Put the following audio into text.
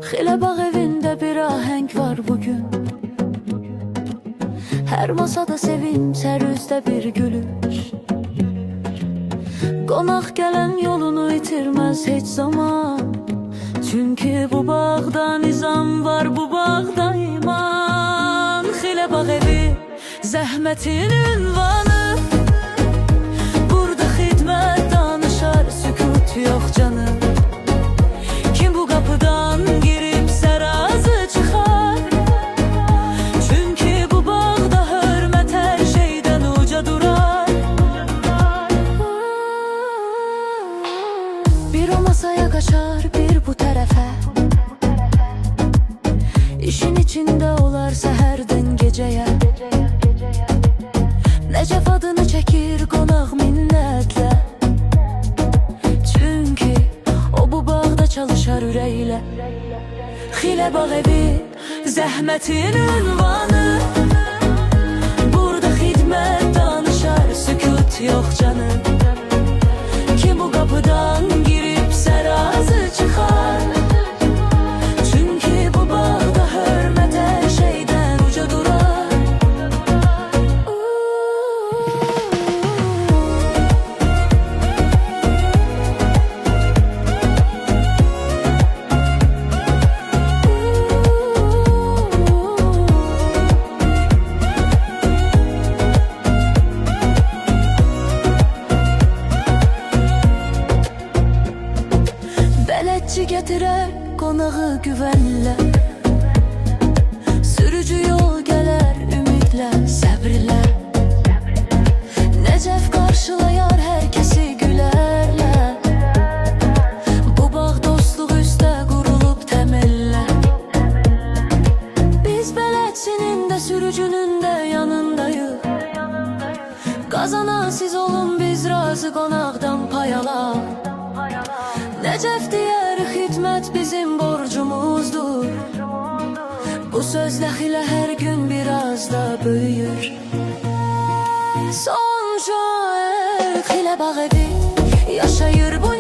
Xile bağ evində bir ahəng var bugün. Hər masada sevinç, hər üzdə bir gülüş. Qonaq gələn yolunu itirməz heç zaman. Çünki bu bağda nizam var, bu bağda iman. Xile bağ evi, zəhmətin ünvanı. Burada xidmət danışar, sükut yox canım. Kim bu qapıdan girib sərazı çıxar? Çünki bu bağda hörmət hər şeydən uca durar. Bir o masaya qaçar, bir bu tərəfə. İşin içində olar səhərdən gecəyə. Nəcəf adını çəkir qonaq minnətlə. Çünki o bu bağda çalışar ürəklə. Xile bağ evi, zəhmətin ünvanı. Burada xidmət danışar, sükut yox canım. Kim bu qapıdan girib sərazı çıxar? Çünki bu bağda hörmət hər şeydən uca durar. Bələdçi gətirər qonağı güvənlə. Sürücü yol gələr ümidlə, səbrlə. Nəcəf qarşılayar hər kəsi gülərlə. Bu bağ dostluq üstə qurulub təmellə. Biz bələdçinin də sürücünün də yanındayıq. Qazanan siz olun, biz razı qonaqdan pay alaq. Nəcəf deyər, xidmət bizim borcumuzdur. Bu sözlə Xile hər gün biraz da böyüyür. Sonca Xile bağ evi yaşayır bu